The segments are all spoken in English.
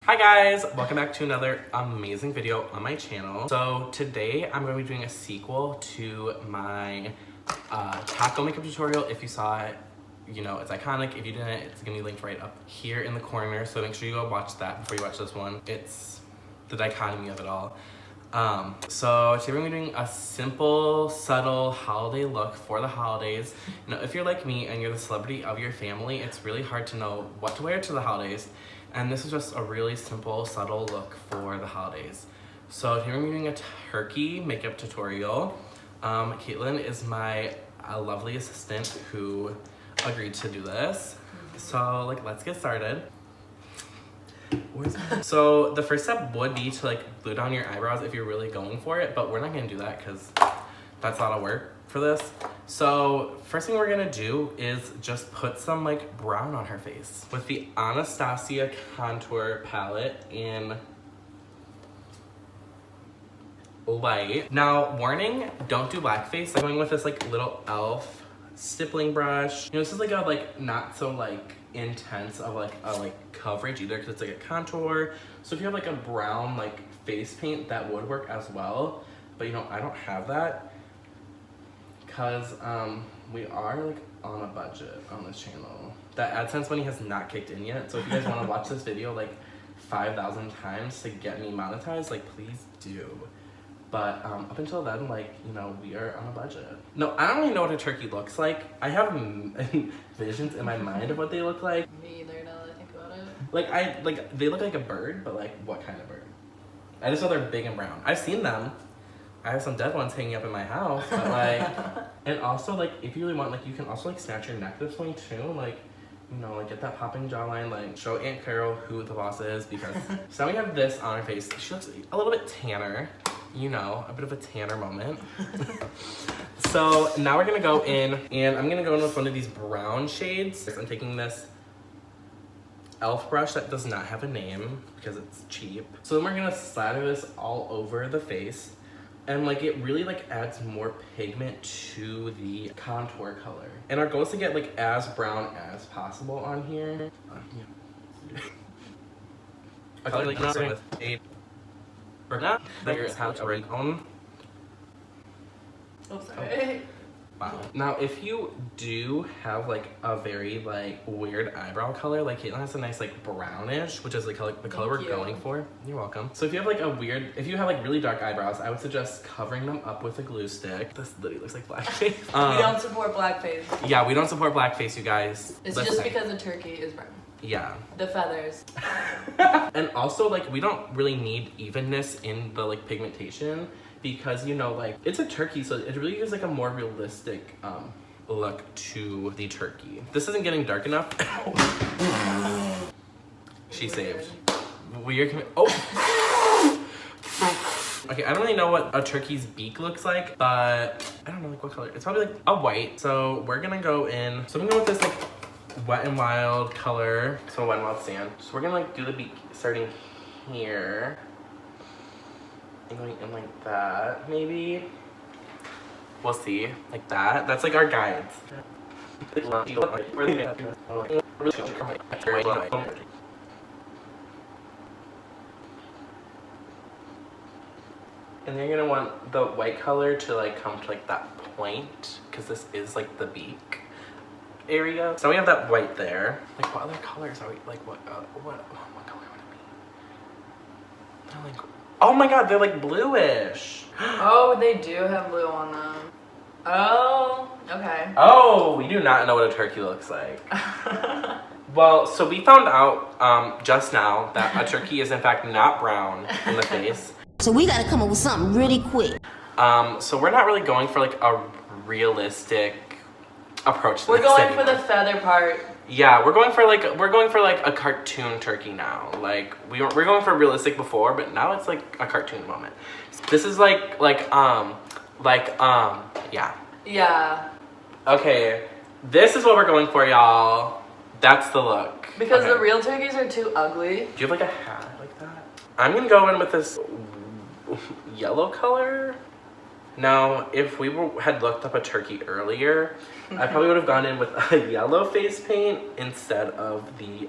Hi guys, welcome back to another amazing video on my channel. So today I'm going to be doing a sequel to my taco makeup tutorial. If you saw it, you know it's iconic. If you didn't, it's going to be linked right up here in the corner. So make sure you go watch that before you watch this one. It's the dichotomy of it all. So today we're going to be doing a simple, subtle holiday look for the holidays. You know, if you're like me and you're the celebrity of your family, it's really hard to know what to wear to the holidays. And this is just a really simple, subtle look for the holidays. So here we're doing a turkey makeup tutorial. Caitlin is my lovely assistant who agreed to do this. So let's get started. So the first step would be to glue down your eyebrows if you're really going for it, but we're not gonna do that because that's a lot of work for this. So first thing we're gonna do is just put some brown on her face with the Anastasia contour palette in light. Now warning, don't do blackface. I'm going with this little elf stippling brush. You know, this is a not so intense of a coverage either because it's a contour. So if you have a brown face paint, that would work as well. But you know, I don't have that because we are on a budget on this channel. That AdSense money has not kicked in yet. So if you guys want to watch this video 5,000 times to get me monetized, please do. But up until then, you know, we are on a budget. No, I don't really know what a turkey looks like. I have visions in my mind of what they look like. Me either, now that I think about it. They look like a bird, but what kind of bird? I just know they're big and brown. I've seen them. I have some dead ones hanging up in my house, but and also if you really want, you can also snatch your neck this way too, you know, get that popping jawline, show Aunt Carol who the boss is, because so now we have this on her face. She looks a little bit tanner, you know, a bit of a tanner moment. So now we're gonna go in, and I'm gonna go in with one of these brown shades. I'm taking this elf brush that does not have a name because it's cheap. So then we're gonna slather this all over the face. And it really adds more pigment to the contour color. And our goal is to get as brown as possible on here. I feel like with a figure how to break on. Oh, sorry. Wow. Now, if you do have a very weird eyebrow color, Caitlin has a nice brownish, which is the color we're going for. You're welcome. So if you have if you have really dark eyebrows, I would suggest covering them up with a glue stick. This literally looks like blackface. We don't support blackface. Yeah, we don't support blackface, you guys. It's just because the turkey is brown. Yeah. The feathers. And also we don't really need evenness in the pigmentation. Because, you know, it's a turkey, so it really gives a more realistic look to the turkey. This isn't getting dark enough. She saved. Oh! Okay, I don't really know what a turkey's beak looks like, but I don't know what color. It's probably a white. So we're gonna go in. So I'm gonna go with this Wet n Wild color. So Wet n Wild sand. So we're gonna do the beak starting here. And going in that, maybe. We'll see, that. That's our guides. And then you're gonna want the white color to come to that point, because this is the beak area. So we have that white there. What other colors are we, what color would it be? Oh my god, they're bluish. Oh, they do have blue on them. Oh, okay. Oh, we do not know what a turkey looks like. Well, so we found out just now that a turkey is in fact not brown in the face. So we gotta come up with something really quick. So we're not really going for a realistic approach to We're this going anymore. for the feather part. Yeah, we're going for a cartoon turkey now. We're going for realistic before, but now it's a cartoon moment. This is yeah. Yeah. Okay, this is what we're going for, y'all. That's the look. Because okay. the real turkeys are too ugly. Do you have a hat like that? I'm gonna go in with this yellow color. Now, if we had looked up a turkey earlier, I probably would have gone in with a yellow face paint instead of the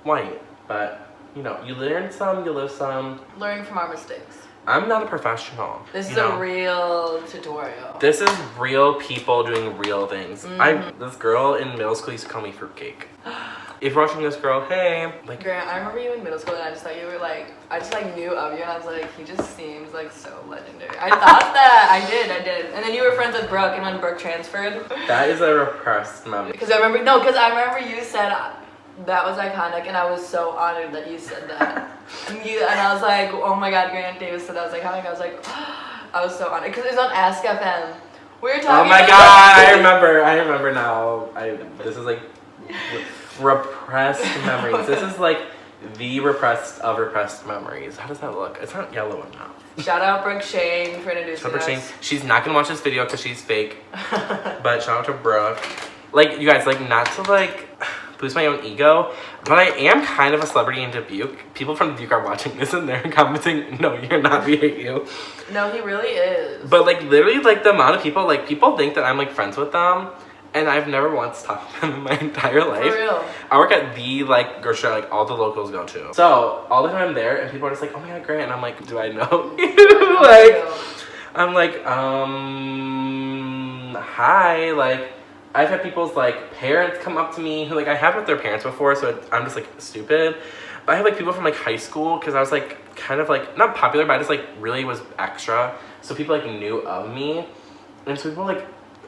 white. But you know, you learn some, you live some. Learn from our mistakes. I'm not a professional. This is a real tutorial. This is real people doing real things. This girl in middle school used to call me fruitcake. If you're watching this, girl, hey. Like, Grant, I remember you in middle school and I just thought you were like, I just like knew of you and I was like, he just seems like so legendary. I thought that. I did. And then you were friends with Brooke, and when Brooke transferred. that is a repressed moment. Because I remember you said that was iconic and I was so honored that you said that. and I was like, oh my god, Grant Davis said that was iconic. I was like, I was so honored. Because it was on Ask FM. We were talking. Oh my god, I remember now. This is like repressed memories. This is like the repressed of repressed memories. How does that look? It's not yellow enough. Shout out Brooke Shane for introducing us. Shane. She's not gonna watch this video because she's fake. But shout out to Brooke. Like, you guys, like, not to like boost my own ego, but I am kind of a celebrity in Dubuque. People from Dubuque are watching this and they're commenting, no, you're not, we hate you. No, he really is. But like, literally, like, the amount of people, like, people think that I'm like friends with them. And I've never once talked to them in my entire life. For real. I work at the, like, grocery store, like, all the locals go to. So, all the time I'm there, and people are just like, oh my god, Grant. And I'm like, do I know you? Like, I'm like, hi. Like, I've had people's, like, parents come up to me who, like, I have met their parents before, so I'm just, like, stupid. But I have, like, people from, like, high school, because I was, like, kind of, like, not popular, but I just, like, really was extra. So people, like, knew of me. And so people, like,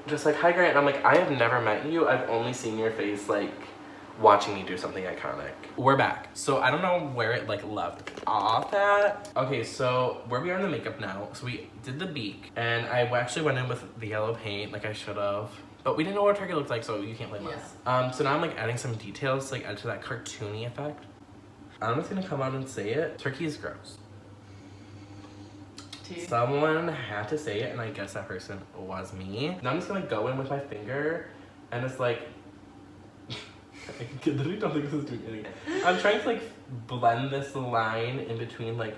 just like, hi Grant, and I'm like, I have never met you. I've only seen your face, like, watching me do something iconic. We're back. So I don't know where it, like, left off at. Okay, so where we are in the makeup now. So we did the beak, and I actually went in with the yellow paint, like I should have. But we didn't know what turkey looked like, so you can't blame us. So now I'm, like, adding some details to, like, add to that cartoony effect. I'm just gonna come out and say it. Turkey is gross. Someone had to say it, and I guess that person was me. Now I'm just gonna go in with my finger, and it's like, I literally don't think this is doing anything. I'm trying to like blend this line in between like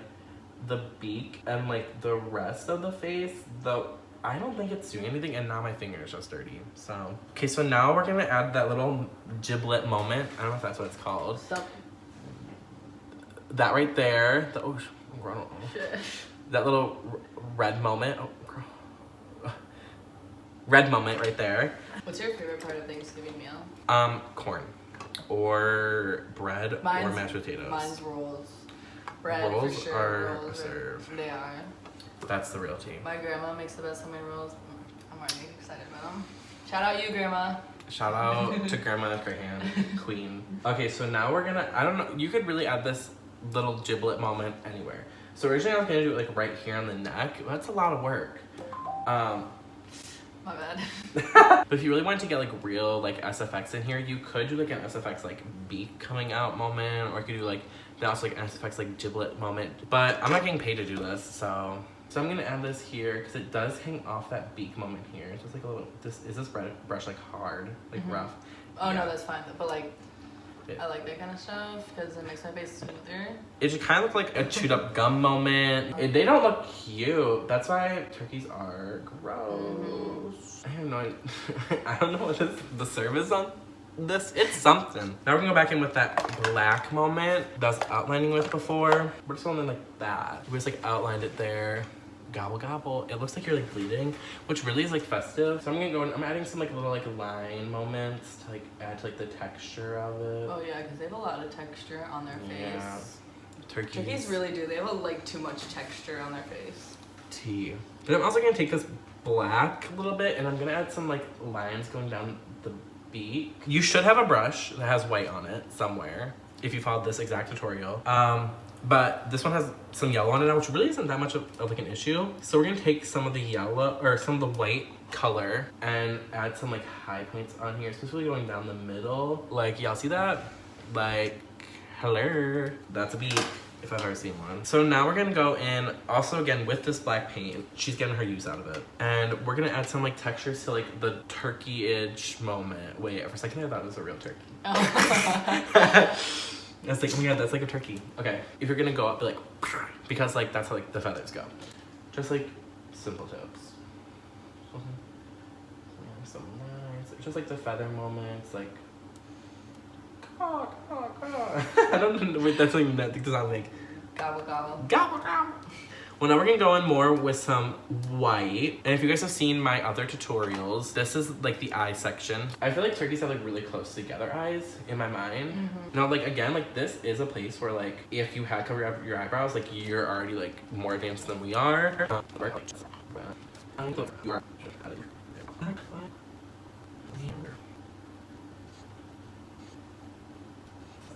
the beak and like the rest of the face, though I don't think it's doing anything, and now my finger is just dirty. So, okay, so now we're gonna add that little giblet moment. I don't know if that's what it's called. That right there. That little red moment. Red moment right there. What's your favorite part of Thanksgiving meal? Corn. Or bread or mashed potatoes. Mine's rolls. Bread rolls for sure. Are rolls served. They are. That's the real tea. My grandma makes the best homemade rolls. I'm already excited about them. Shout out you, Grandma. Shout out to Grandma Graham, Queen. Okay, so now we're gonna, I don't know, you could really add this little giblet moment anywhere. So originally I was gonna do it like right here on the neck. That's a lot of work. My bad. But if you really wanted to get like real like SFX in here, you could do like an SFX like beak coming out moment, or you could do like also like an SFX like giblet moment. But I'm not getting paid to do this, so I'm gonna add this here because it does hang off that beak moment here. It's just like a little. Is this brush like hard, like rough? Oh yeah. No, that's fine. But like. I like that kind of stuff because it makes my face smoother. It should kind of look like a chewed up gum moment. They don't look cute. That's why turkeys are gross. I have no idea. I don't know what the service on this. It's something. Now we're gonna go back in with that black moment that I was outlining with before. We're just going in like that. We just like outlined it there. Gobble gobble. It looks like you're like bleeding, which really is like festive. So I'm gonna go in, I'm adding some like little like line moments to like add to like the texture of it. Oh yeah, because they have a lot of texture on their face. Yeah. Turkeys really do. They have like too much texture on their face. Tea. But I'm also gonna take this black a little bit and I'm gonna add some like lines going down the beak. You should have a brush that has white on it somewhere if you followed this exact tutorial. But this one has some yellow on it now, which really isn't that much of like an issue. So we're gonna take some of the yellow, or some of the white color, and add some like high points on here, especially going down the middle. Like, y'all see that? Like, hello. That's a beak, if I've ever seen one. So now we're gonna go in, also again, with this black paint. She's getting her use out of it. And we're gonna add some like textures to like the turkey-ish moment. Wait, for a second I thought it was a real turkey. Oh. It's like, oh my god, that's like a turkey. Okay, if you're gonna go up, be like, because like that's how like the feathers go. Just like simple tips. Some lines, just like the feather moments, like, caw, caw, caw. I don't know. Wait, that's like that does not make Gobble gobble. gobble gobble. Well, now we're gonna go in more with some white. And if you guys have seen my other tutorials, this is like the eye section. I feel like turkeys have like really close together eyes in my mind. Now, like again, like this is a place where like if you had covered up your eyebrows, like you're already like more advanced than we are.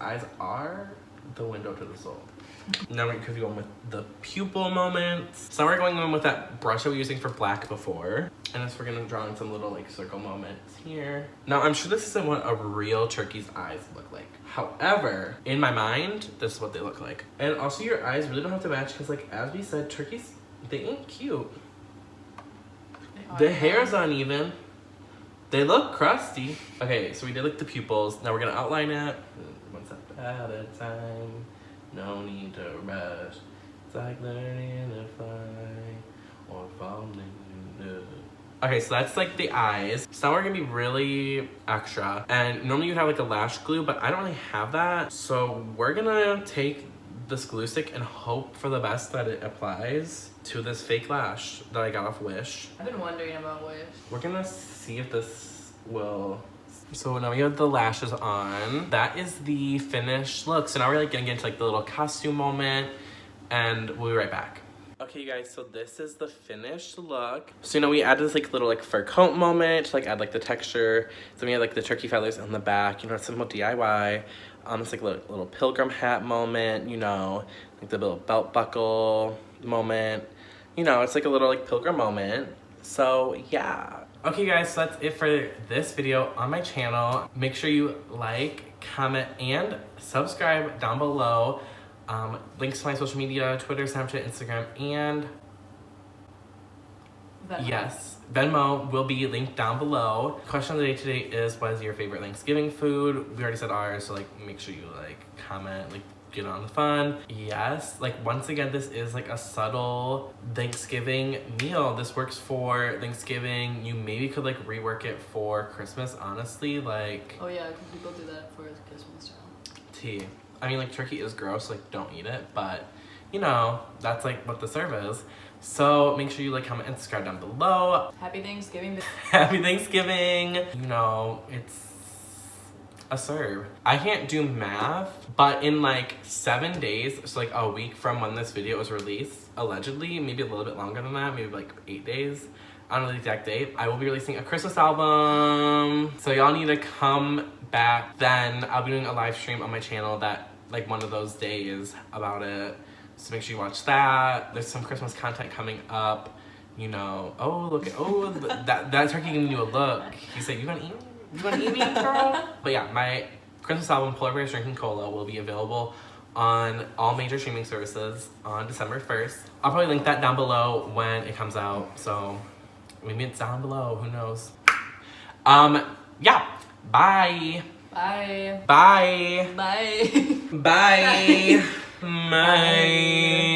Eyes are the window to the soul. Now we're going with the pupil moments. So now we're going in with that brush that we were using for black before. And so we're gonna draw in some little like circle moments here. Now I'm sure this isn't what a real turkey's eyes look like. However, in my mind, this is what they look like. And also your eyes really don't have to match because like as we said, turkeys, they ain't cute. The hair's uneven. They look crusty. Okay, so we did like the pupils. Now we're gonna outline it. One step at a time. No need to rush. It's like learning to fly or falling in love. Okay, so that's like the eyes. So now we're gonna be really extra. And normally you'd have like a lash glue, but I don't really have that. So we're gonna take this glue stick and hope for the best that it applies to this fake lash that I got off Wish. I've been wondering about Wish. We're gonna see if this will. So now we have the lashes on. That is the finished look. So now we're like gonna get into like the little costume moment and we'll be right back. Okay, you guys, so this is the finished look. So, you know, we added this like little like fur coat moment to like add like the texture. So we had like the turkey feathers on the back, you know, it's simple DIY. It's like a little pilgrim hat moment, you know, like the little belt buckle moment. You know, it's like a little like pilgrim moment. So yeah. Okay guys, so that's it for this video on my channel. Make sure you like, comment, and subscribe down below. Links to my social media, Twitter, Snapchat, Instagram, and Venmo. Yes, Venmo will be linked down below. Question of the day today is, what is your favorite Thanksgiving food? We already said ours, so like make sure you like comment, like get on the fun. Yes, like once again, this is like a subtle Thanksgiving meal. This works for Thanksgiving. You maybe could like rework it for Christmas, honestly, like. Oh yeah, people do that for Christmas too. Tea. I mean, like turkey is gross, like don't eat it, but you know, that's like what the serve is. So make sure you like, comment, and subscribe down below. Happy Thanksgiving. Happy Thanksgiving. You know, it's a serve. I can't do math, but in like 7 days, so like a week from when this video was released, allegedly, maybe a little bit longer than that, maybe like 8 days, I don't know the exact date, I will be releasing a Christmas album. So y'all need to come back then. I'll be doing a live stream on my channel that like one of those days about it. So make sure you watch that. There's some Christmas content coming up. You know, oh look at, oh that turkey giving you a look. He said, you gonna eat me? You gonna eat me, girl? But yeah, my Christmas album, Polar Bears Drinking Cola, will be available on all major streaming services on December 1st. I'll probably link that down below when it comes out. So maybe it's down below, who knows? Yeah, bye. Bye. Bye. Bye. Bye. Bye.